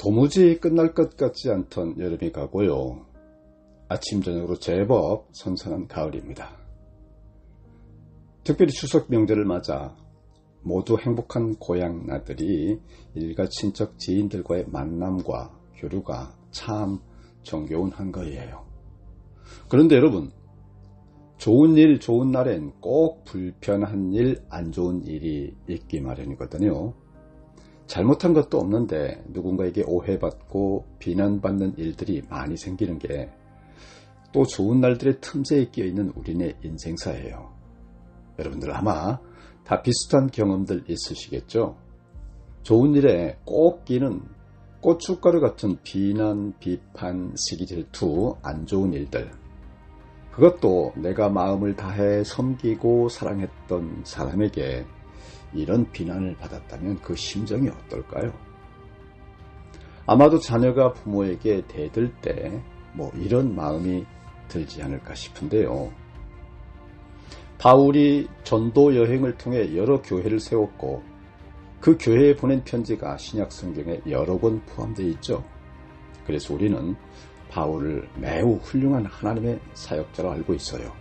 도무지 끝날 것 같지 않던 여름이 가고요. 아침 저녁으로 제법 선선한 가을입니다. 특별히 추석 명절을 맞아 모두 행복한 고향 나들이 일가 친척 지인들과의 만남과 교류가 참 정겨운 한가위예요. 그런데 여러분, 좋은 일 좋은 날엔 꼭 불편한 일 안 좋은 일이 있기 마련이거든요. 잘못한 것도 없는데 누군가에게 오해받고 비난받는 일들이 많이 생기는 게 또 좋은 날들의 틈새에 끼어있는 우리네 인생사예요. 여러분들 아마 다 비슷한 경험들 있으시겠죠? 좋은 일에 꼭 끼는 고춧가루 같은 비난, 비판, 시기 질투, 안 좋은 일들. 그것도 내가 마음을 다해 섬기고 사랑했던 사람에게 이런 비난을 받았다면 그 심정이 어떨까요? 아마도 자녀가 부모에게 대들 때 이런 마음이 들지 않을까 싶은데요. 바울이 전도 여행을 통해 여러 교회를 세웠고 그 교회에 보낸 편지가 신약 성경에 여러 권 포함되어 있죠. 그래서 우리는 바울을 매우 훌륭한 하나님의 사역자로 알고 있어요.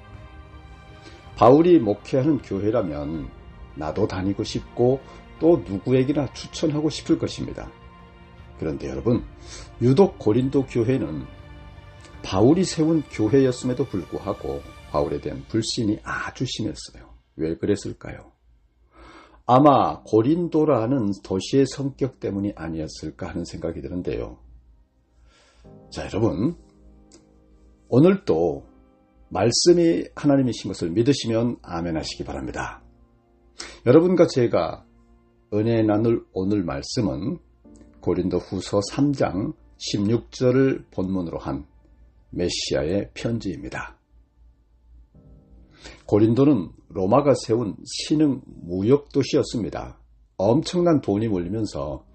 바울이 목회하는 교회라면 나도 다니고 싶고 또 누구에게나 추천하고 싶을 것입니다. 그런데 여러분, 유독 고린도 교회는 바울이 세운 교회였음에도 불구하고 바울에 대한 불신이 아주 심했어요. 왜 그랬을까요? 아마 고린도라는 도시의 성격 때문이 아니었을까 하는 생각이 드는데요. 자, 여러분, 오늘도 말씀이 하나님이신 것을 믿으시면 아멘 하시기 바랍니다. 여러분과 제가 은혜 나눌 오늘 말씀은 고린도 후서 3장 16절을 본문으로 한 메시아의 편지입니다. 고린도는 로마가 세운 신흥 무역도시였습니다. 엄청난 돈이 몰리면서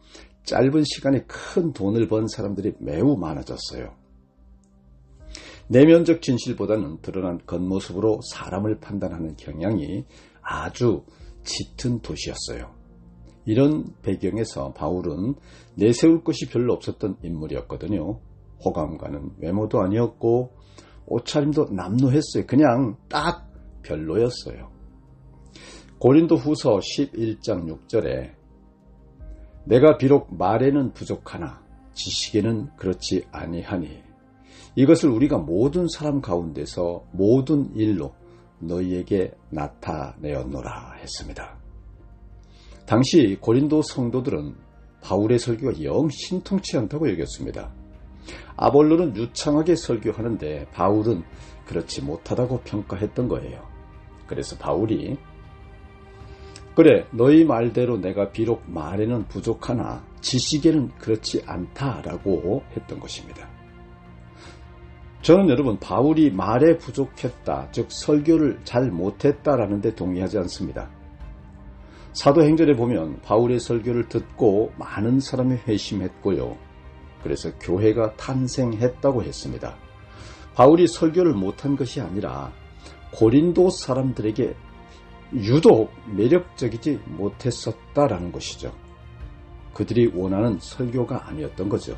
짧은 시간에 큰 돈을 번 사람들이 매우 많아졌어요. 내면적 진실보다는 드러난 겉모습으로 사람을 판단하는 경향이 아주 짙은 도시였어요. 이런 배경에서 바울은 내세울 것이 별로 없었던 인물이었거든요. 호감 가는 외모도 아니었고 옷차림도 남루했어요. 그냥 딱 별로였어요. 고린도 후서 11장 6절에 내가 비록 말에는 부족하나 지식에는 그렇지 아니하니 이것을 우리가 모든 사람 가운데서 모든 일로 너희에게 나타내었노라 했습니다. 당시 고린도 성도들은 바울의 설교가 영 신통치 않다고 여겼습니다. 아볼로는 유창하게 설교하는데 바울은 그렇지 못하다고 평가했던 거예요. 그래서 바울이 그래, 너희 말대로 내가 비록 말에는 부족하나 지식에는 그렇지 않다라고 했던 것입니다. 저는 여러분, 바울이 말에 부족했다, 즉 설교를 잘 못했다라는 데 동의하지 않습니다. 사도행전에 보면 바울의 설교를 듣고 많은 사람이 회심했고요. 그래서 교회가 탄생했다고 했습니다. 바울이 설교를 못한 것이 아니라 고린도 사람들에게 유독 매력적이지 못했었다라는 것이죠. 그들이 원하는 설교가 아니었던 거죠.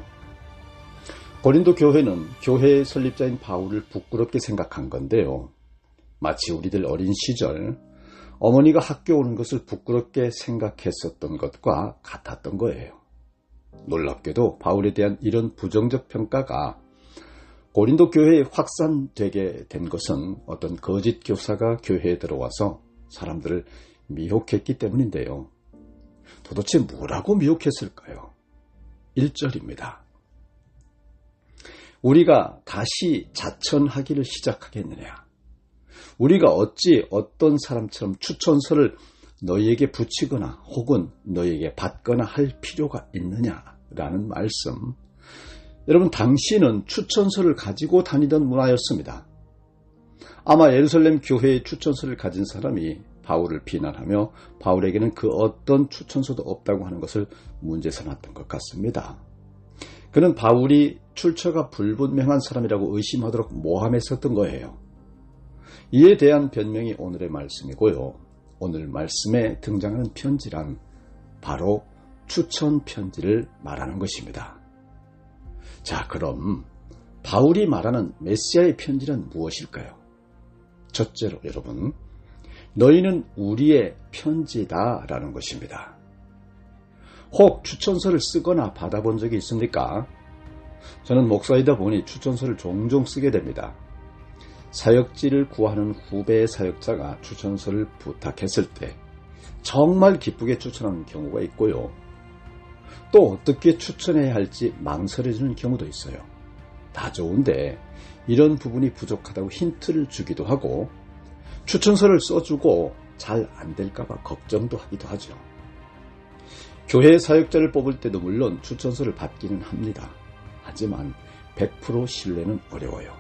고린도 교회는 교회의 설립자인 바울을 부끄럽게 생각한 건데요. 마치 우리들 어린 시절 어머니가 학교 오는 것을 부끄럽게 생각했었던 것과 같았던 거예요. 놀랍게도 바울에 대한 이런 부정적 평가가 고린도 교회에 확산되게 된 것은 어떤 거짓 교사가 교회에 들어와서 사람들을 미혹했기 때문인데요. 도대체 뭐라고 미혹했을까요? 1절입니다. 우리가 다시 자천하기를 시작하겠느냐? 우리가 어찌 어떤 사람처럼 추천서를 너희에게 붙이거나 혹은 너희에게 받거나 할 필요가 있느냐라는 말씀. 여러분, 당시는 추천서를 가지고 다니던 문화였습니다. 아마 예루살렘 교회의 추천서를 가진 사람이 바울을 비난하며 바울에게는 그 어떤 추천서도 없다고 하는 것을 문제 삼았던 것 같습니다. 그는 바울이 출처가 불분명한 사람이라고 의심하도록 모함했었던 거예요. 이에 대한 변명이 오늘의 말씀이고요. 오늘 말씀에 등장하는 편지란 바로 추천 편지를 말하는 것입니다. 자, 그럼 바울이 말하는 메시아의 편지는 무엇일까요? 첫째로 여러분, 너희는 우리의 편지다라는 것입니다. 혹 추천서를 쓰거나 받아본 적이 있습니까? 저는 목사이다 보니 추천서를 종종 쓰게 됩니다. 사역지를 구하는 후배의 사역자가 추천서를 부탁했을 때 정말 기쁘게 추천하는 경우가 있고요. 또 어떻게 추천해야 할지 망설여지는 경우도 있어요. 다 좋은데 이런 부분이 부족하다고 힌트를 주기도 하고 추천서를 써주고 잘 안 될까봐 걱정도 하기도 하죠. 교회 사역자를 뽑을 때도 물론 추천서를 받기는 합니다. 하지만 100% 신뢰는 어려워요.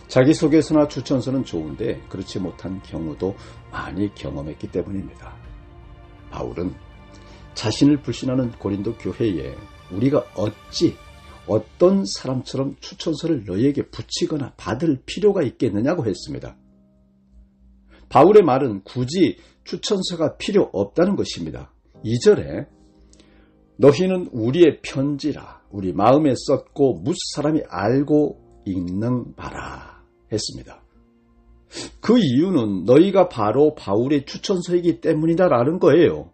자기소개서나 추천서는 좋은데 그렇지 못한 경우도 많이 경험했기 때문입니다. 바울은 자신을 불신하는 고린도 교회에 우리가 어떤 사람처럼 추천서를 너희에게 붙이거나 받을 필요가 있겠느냐고 했습니다. 바울의 말은 굳이 추천서가 필요 없다는 것입니다. 2절에 너희는 우리의 편지라 우리 마음에 썼고 무슨 사람이 알고 읽는 바라 했습니다. 그 이유는 너희가 바로 바울의 추천서이기 때문이다라는 거예요.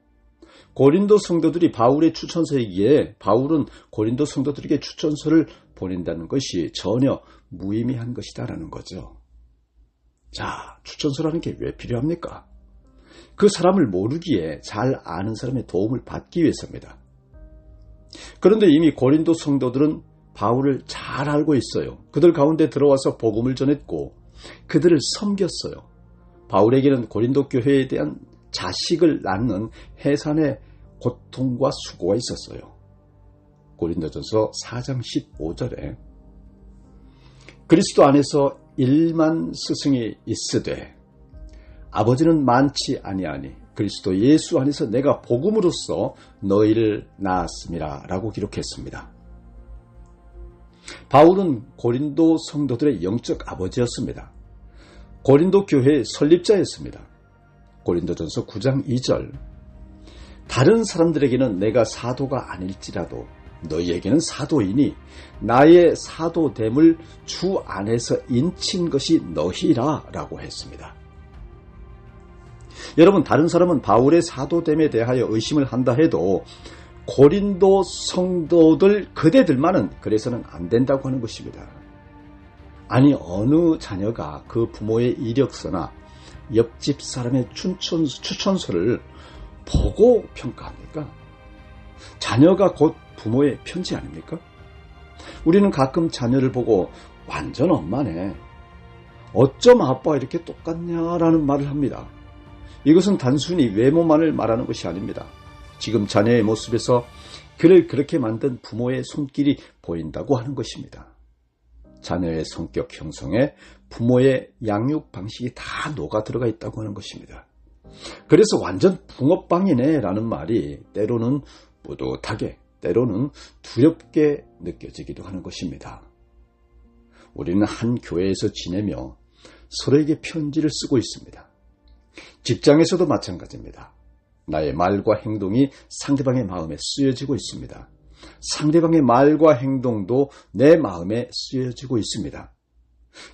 고린도 성도들이 바울의 추천서이기에 바울은 고린도 성도들에게 추천서를 보낸다는 것이 전혀 무의미한 것이다라는 거죠. 자, 추천서라는 게 왜 필요합니까? 그 사람을 모르기에 잘 아는 사람의 도움을 받기 위해서입니다. 그런데 이미 고린도 성도들은 바울을 잘 알고 있어요. 그들 가운데 들어와서 복음을 전했고 그들을 섬겼어요. 바울에게는 고린도 교회에 대한 자식을 낳는 해산의 고통과 수고가 있었어요. 고린도전서 4장 15절에 그리스도 안에서 1만 스승이 있으되 아버지는 많지 아니하니 그리스도 예수 안에서 내가 복음으로써 너희를 낳았음이라 라고 기록했습니다. 바울은 고린도 성도들의 영적 아버지였습니다. 고린도 교회의 설립자였습니다. 고린도전서 9장 2절 다른 사람들에게는 내가 사도가 아닐지라도 너희에게는 사도이니 나의 사도됨을 주 안에서 인친 것이 너희라 라고 했습니다. 여러분, 다른 사람은 바울의 사도됨에 대하여 의심을 한다 해도 고린도 성도들 그대들만은 그래서는 안 된다고 하는 것입니다. 아니, 어느 자녀가 그 부모의 이력서나 옆집 사람의 추천서를 보고 평가합니까? 자녀가 곧 부모의 편지 아닙니까? 우리는 가끔 자녀를 보고 완전 엄마네, 어쩜 아빠가 이렇게 똑같냐라는 말을 합니다. 이것은 단순히 외모만을 말하는 것이 아닙니다. 지금 자녀의 모습에서 그를 그렇게 만든 부모의 손길이 보인다고 하는 것입니다. 자녀의 성격 형성에 부모의 양육 방식이 다 녹아 들어가 있다고 하는 것입니다. 그래서 완전 붕어빵이네 라는 말이 때로는 뿌듯하게, 때로는 두렵게 느껴지기도 하는 것입니다. 우리는 한 교회에서 지내며 서로에게 편지를 쓰고 있습니다. 직장에서도 마찬가지입니다. 나의 말과 행동이 상대방의 마음에 쓰여지고 있습니다. 상대방의 말과 행동도 내 마음에 쓰여지고 있습니다.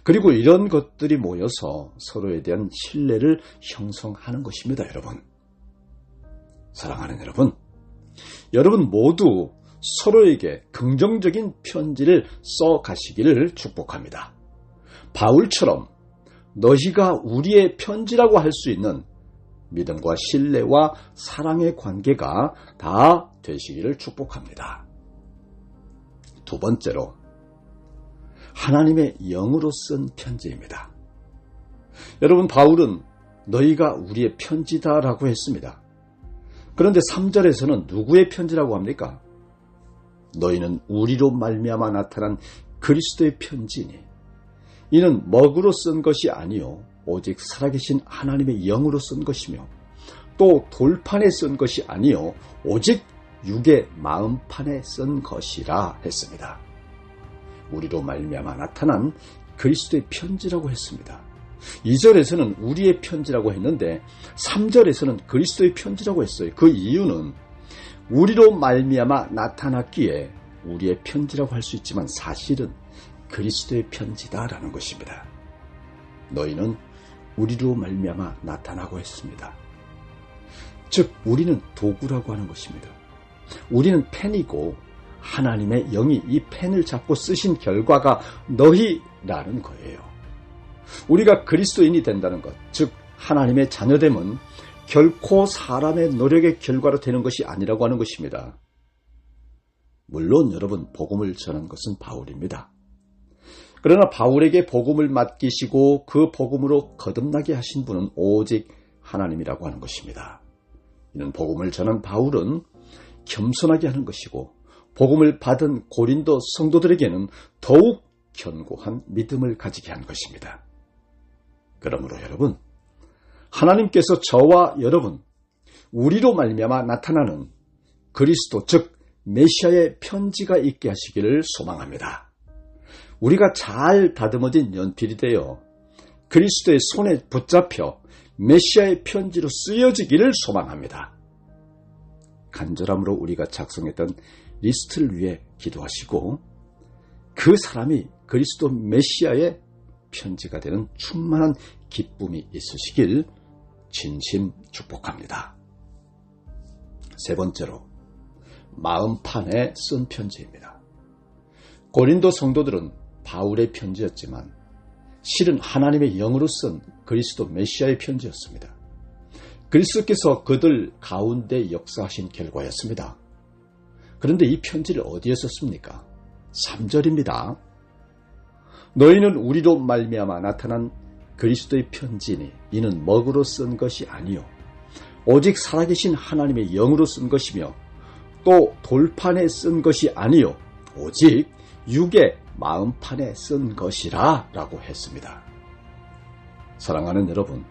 그리고 이런 것들이 모여서 서로에 대한 신뢰를 형성하는 것입니다. 여러분, 사랑하는 여러분 모두 서로에게 긍정적인 편지를 써 가시기를 축복합니다. 바울처럼 너희가 우리의 편지라고 할 수 있는 믿음과 신뢰와 사랑의 관계가 다 되시기를 축복합니다. 두 번째로, 하나님의 영으로 쓴 편지입니다. 여러분, 바울은 너희가 우리의 편지다라고 했습니다. 그런데 3절에서는 누구의 편지라고 합니까? 너희는 우리로 말미암아 나타난 그리스도의 편지니 이는 먹으로 쓴 것이 아니요 오직 살아계신 하나님의 영으로 쓴 것이며 또 돌판에 쓴 것이 아니요 오직 육의 마음판에 쓴 것이라 했습니다. 우리로 말미암아 나타난 그리스도의 편지라고 했습니다. 2절에서는 우리의 편지라고 했는데 3절에서는 그리스도의 편지라고 했어요. 그 이유는 우리로 말미암아 나타났기에 우리의 편지라고 할 수 있지만 사실은 그리스도의 편지다라는 것입니다. 너희는 우리로 말미암아 나타나고 했습니다. 즉 우리는 도구라고 하는 것입니다. 우리는 펜이고 하나님의 영이 이 펜을 잡고 쓰신 결과가 너희라는 거예요. 우리가 그리스도인이 된다는 것, 즉 하나님의 자녀됨은 결코 사람의 노력의 결과로 되는 것이 아니라고 하는 것입니다. 물론 여러분, 복음을 전한 것은 바울입니다. 그러나 바울에게 복음을 맡기시고 그 복음으로 거듭나게 하신 분은 오직 하나님이라고 하는 것입니다. 이는 복음을 전한 바울은 겸손하게 하는 것이고 복음을 받은 고린도 성도들에게는 더욱 견고한 믿음을 가지게 한 것입니다. 그러므로 여러분, 하나님께서 저와 여러분, 우리로 말미암아 나타나는 그리스도 즉 메시아의 편지가 있게 하시기를 소망합니다. 우리가 잘 다듬어진 연필이 되어 그리스도의 손에 붙잡혀 메시아의 편지로 쓰여지기를 소망합니다. 간절함으로 우리가 작성했던 리스트를 위해 기도하시고 그 사람이 그리스도 메시아의 편지가 되는 충만한 기쁨이 있으시길 진심 축복합니다. 세 번째로 마음판에 쓴 편지입니다. 고린도 성도들은 바울의 편지였지만 실은 하나님의 영으로 쓴 그리스도 메시아의 편지였습니다. 그리스도께서 그들 가운데 역사하신 결과였습니다. 그런데 이 편지를 어디에 썼습니까? 3절입니다. 너희는 우리로 말미암아 나타난 그리스도의 편지니 이는 먹으로 쓴 것이 아니요 오직 살아계신 하나님의 영으로 쓴 것이며 또 돌판에 쓴 것이 아니요 오직 육의 마음판에 쓴 것이라 라고 했습니다. 사랑하는 여러분,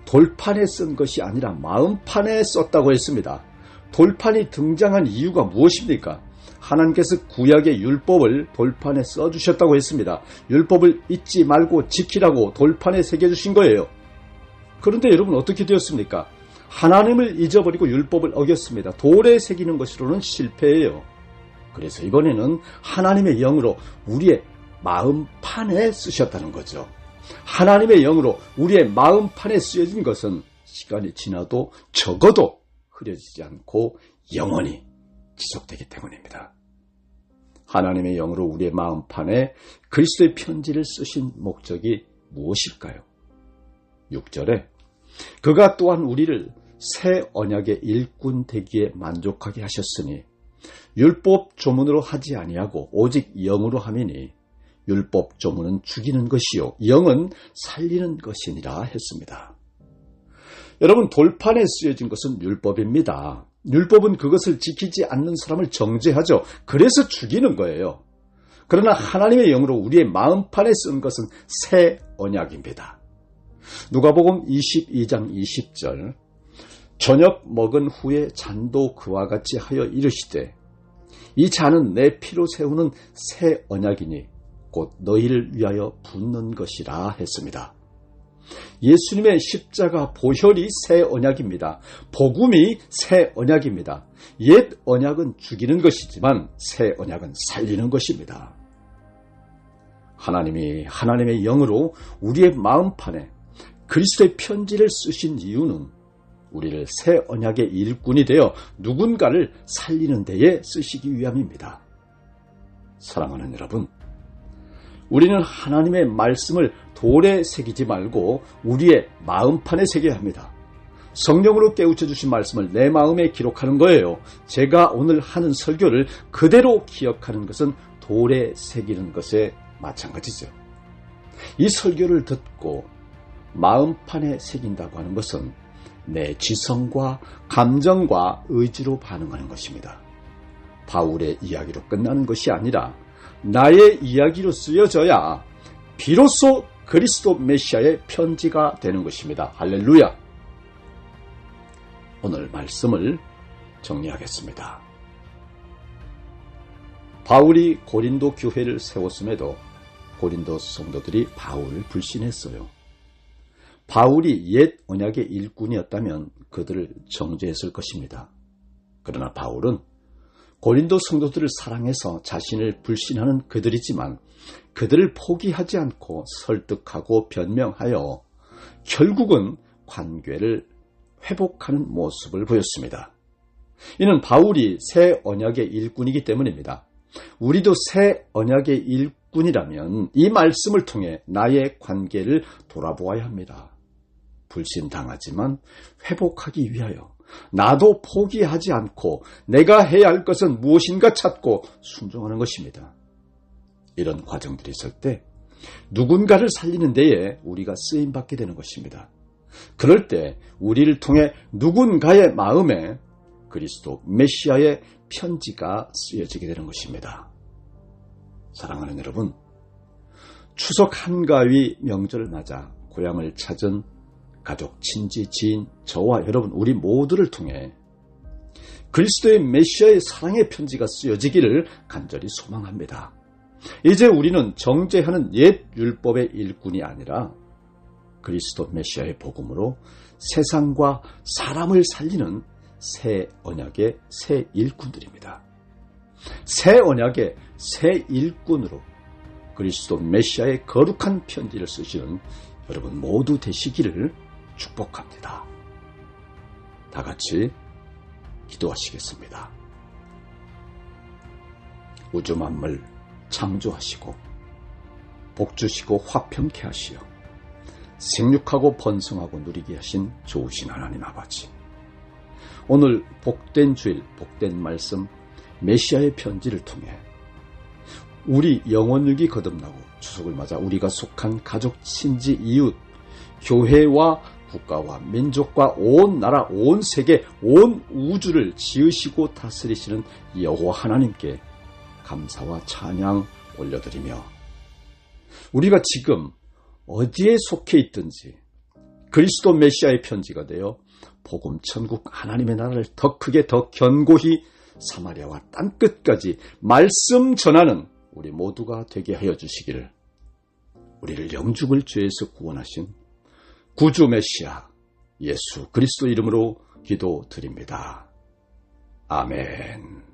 돌판에 쓴 것이 아니라 마음판에 썼다고 했습니다. 돌판이 등장한 이유가 무엇입니까? 하나님께서 구약의 율법을 돌판에 써주셨다고 했습니다. 율법을 잊지 말고 지키라고 돌판에 새겨주신 거예요. 그런데 여러분 어떻게 되었습니까? 하나님을 잊어버리고 율법을 어겼습니다. 돌에 새기는 것으로는 실패해요. 그래서 이번에는 하나님의 영으로 우리의 마음판에 쓰셨다는 거죠. 하나님의 영으로 우리의 마음판에 쓰여진 것은 시간이 지나도 적어도 흐려지지 않고 영원히 지속되기 때문입니다. 하나님의 영으로 우리의 마음판에 그리스도의 편지를 쓰신 목적이 무엇일까요? 6절에 그가 또한 우리를 새 언약의 일꾼 되기에 만족하게 하셨으니 율법 조문으로 하지 아니하고 오직 영으로 함이니 율법 조문은 죽이는 것이요 영은 살리는 것이니라 했습니다. 여러분, 돌판에 쓰여진 것은 율법입니다. 율법은 그것을 지키지 않는 사람을 정죄하죠. 그래서 죽이는 거예요. 그러나 하나님의 영으로 우리의 마음판에 쓴 것은 새 언약입니다. 누가복음 22장 20절 저녁 먹은 후에 잔도 그와 같이 하여 이르시되 이 잔은 내 피로 세우는 새 언약이니 곧 너희를 위하여 붓는 것이라 했습니다. 예수님의 십자가 보혈이 새 언약입니다. 복음이 새 언약입니다. 옛 언약은 죽이는 것이지만 새 언약은 살리는 것입니다. 하나님이 하나님의 영으로 우리의 마음판에 그리스도의 편지를 쓰신 이유는 우리를 새 언약의 일꾼이 되어 누군가를 살리는 데에 쓰시기 위함입니다. 사랑하는 여러분, 우리는 하나님의 말씀을 돌에 새기지 말고 우리의 마음판에 새겨야 합니다. 성령으로 깨우쳐 주신 말씀을 내 마음에 기록하는 거예요. 제가 오늘 하는 설교를 그대로 기억하는 것은 돌에 새기는 것에 마찬가지죠. 이 설교를 듣고 마음판에 새긴다고 하는 것은 내 지성과 감정과 의지로 반응하는 것입니다. 바울의 이야기로 끝나는 것이 아니라 나의 이야기로 쓰여져야 비로소 그리스도 메시아의 편지가 되는 것입니다. 할렐루야! 오늘 말씀을 정리하겠습니다. 바울이 고린도 교회를 세웠음에도 고린도 성도들이 바울을 불신했어요. 바울이 옛 언약의 일꾼이었다면 그들을 정죄했을 것입니다. 그러나 바울은 고린도 성도들을 사랑해서 자신을 불신하는 그들이지만 그들을 포기하지 않고 설득하고 변명하여 결국은 관계를 회복하는 모습을 보였습니다. 이는 바울이 새 언약의 일꾼이기 때문입니다. 우리도 새 언약의 일꾼이라면 이 말씀을 통해 나의 관계를 돌아보아야 합니다. 불신당하지만 회복하기 위하여 나도 포기하지 않고 내가 해야 할 것은 무엇인가 찾고 순종하는 것입니다. 이런 과정들이 있을 때 누군가를 살리는 데에 우리가 쓰임받게 되는 것입니다. 그럴 때 우리를 통해 누군가의 마음에 그리스도 메시아의 편지가 쓰여지게 되는 것입니다. 사랑하는 여러분, 추석 한가위 명절을 맞아 고향을 찾은 가족, 친지, 지인, 저와 여러분 우리 모두를 통해 그리스도의 메시아의 사랑의 편지가 쓰여지기를 간절히 소망합니다. 이제 우리는 정죄하는 옛 율법의 일꾼이 아니라 그리스도 메시아의 복음으로 세상과 사람을 살리는 새 언약의 새 일꾼들입니다. 새 언약의 새 일꾼으로 그리스도 메시아의 거룩한 편지를 쓰시는 여러분 모두 되시기를 축복합니다. 다 같이 기도하시겠습니다. 우주 만물 창조하시고 복주시고 화평케 하시어 생육하고 번성하고 누리게 하신 좋으신 하나님 아버지, 오늘 복된 주일, 복된 말씀 메시아의 편지를 통해 우리 영혼육이 거듭나고 추석을 맞아 우리가 속한 가족, 친지, 이웃, 교회와 국가와 민족과 온 나라, 온 세계, 온 우주를 지으시고 다스리시는 여호와 하나님께 감사와 찬양 올려드리며 우리가 지금 어디에 속해 있든지 그리스도 메시아의 편지가 되어 복음 천국 하나님의 나라를 더 크게 더 견고히 사마리아와 땅끝까지 말씀 전하는 우리 모두가 되게 하여 주시기를 우리를 영죽을 죄에서 구원하신 구주 메시아 예수 그리스도 이름으로 기도드립니다. 아멘.